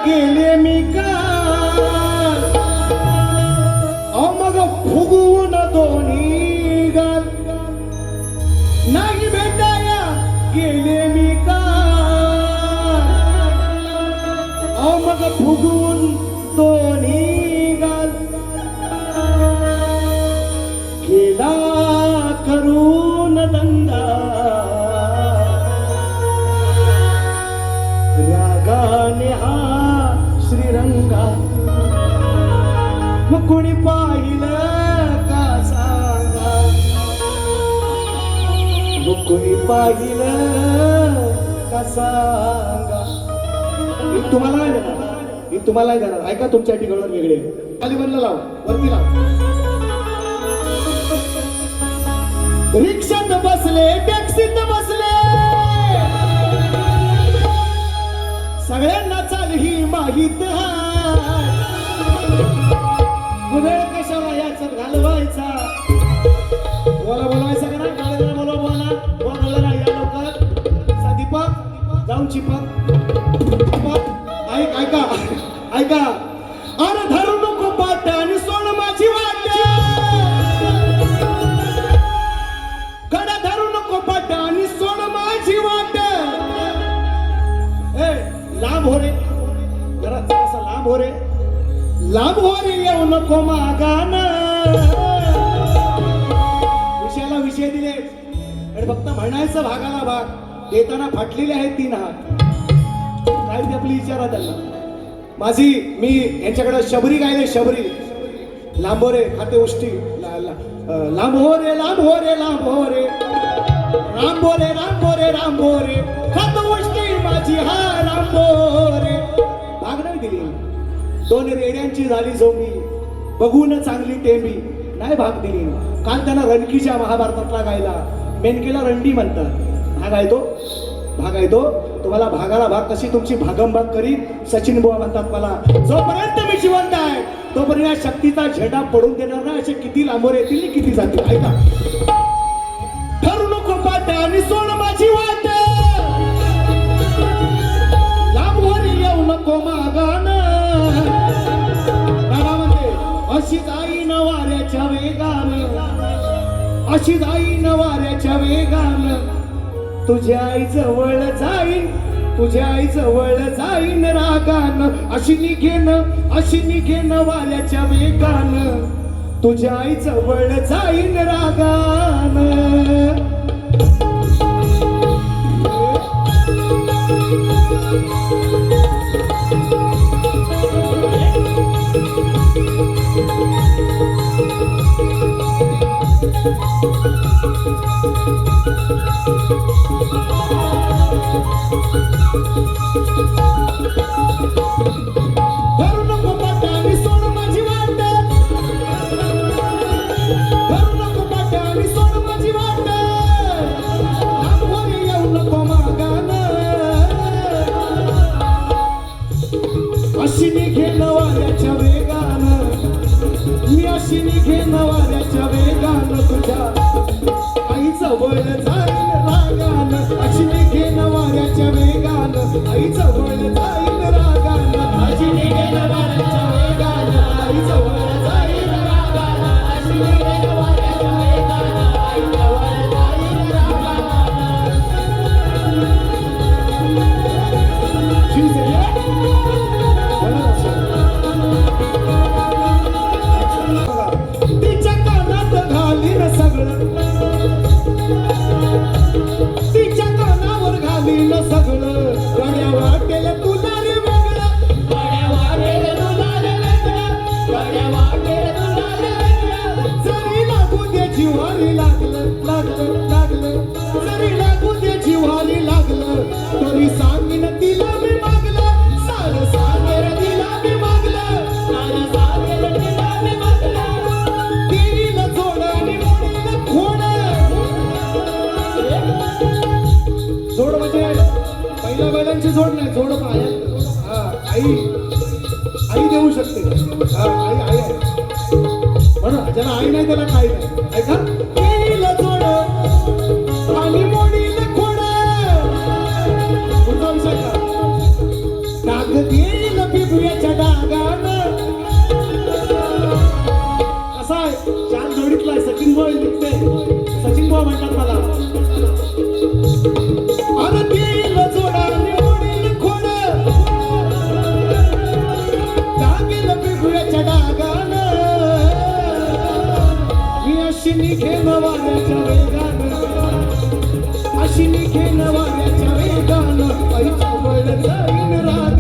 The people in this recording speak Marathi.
गेले मी का मग फुगवून दोन्ही गाल नाही भेटाया गेले मी का मग फुगवून दोन्ही गाल केला करून दंगा रागाने हा श्रीरंगा मग कोणी पाहिलं का सांगा मग कोणी पाहिलं का सांगा मी तुम्हाला नाही देणार तुम्हाला नाही देणार ऐका तुमच्या ठिकाणावर वेगळे खाली बनलं लाव वरती लाव रिक्षात बसले टॅक्सीत बसले सगळ्यांना चाल ही माहित वेळ कशाला याच्यात घालवायचा बोलायचा का नाही काळेला बोला नाही या लवकर दीपक जाऊन चिपक ऐका ऐका अरे धरू नको पाट आणि सोड माझी वाट गडा धरू नको पाट आणि सोड माझी वाट लांब हो रे जरा थोडासा लांब हो रे येऊ नको मागान विषयाला विषय दिले आणि फक्त म्हणायचं भागाला भाग देताना फाटलेले आहेत 3 हात काय ती आपली विचारा त्यांना माझी मी यांच्याकडे शबरी गायले शबरी लांबो रे खाते उष्टी लांब हो रे लांब हो रे लांब हो रे रांबो रे रांबो रे रांबो रे खाते उष्टी माझी हा रांबो रे भाग नाही दिली 2 रेड्यांची झाली जोमी बघून चांगली टेंबी नाही भाग दिली काल त्यांना रणकीच्या महाभारतातला गायला मेनकेला रंडी म्हणतात भाग आहे तो तुम्हाला भागाला भाग कशी तुमची भागमभाग करीन सचिन बुवा म्हणतात मला जोपर्यंत मी जिवंत आहे तोपर्यंत शक्तीचा झेंडा पडून देणार ना असे किती लांबवर येतील किती जातील ऐका ठरू नको पाट आणि सोड माझी वाट लांबवर येऊ नको मागान म्हणते अशी जाईन वाऱ्याच्या वेगान अशी जाईन वाऱ्याच्या वेगान तुझ्या आई जवळ जाईन रागान अशी निघेन वाऱ्याच्या वेगान तुझ्या आई जवळ जाईन रागान धरू नको पाट आणि सोड माझी वाट धरू नको पाट आणि सोड माझी वाट लांबवर येऊ नको मागान अशी निघेन वाऱ्याच्या वेगान मी अशी निघेन वाऱ्याच्या वेगान तुझ्या आई जवळ जाईन रागान अशी निघेन वाऱ्याच्या वेगान आई जवळ जाईन रागान अशी निघेन वाऱ्याच्या वेगान आई जवळ जाईन रागान अशी निघेन वाऱ्याच्या वेगान आई जवळ जाईन रागान तिच्या कानात घालीन सगळं तिच्या कानावर घालीन सगळं गड्या वाटेल तुला रे वेगळं गड्या वाटेल तुला रे वेगळं जरी लागू दे जिव्हारी लागलं जरी लागू दे जिव्हारी लागलं तरी सांगीन तिला मी मागलं सारं सांगेर तिला मी मागलं सारं सांगेर तिला मी मागलं देवीला जोड आणि मोडीला खोड जोड म्हणजे पहिल्या बैलांची जोड नाही जोड आई देऊ शकते आई आहे म्हणून ज्याला आई नाही त्याला काही नाही ऐका देवीला जोड आणि मोडीला खोड पुढचा विषय का टाक देईल अशी निघेन वाऱ्याच्या वेगानं, अशी निघेन वाऱ्याच्या वेगानं, ऐका बळ जाईन राग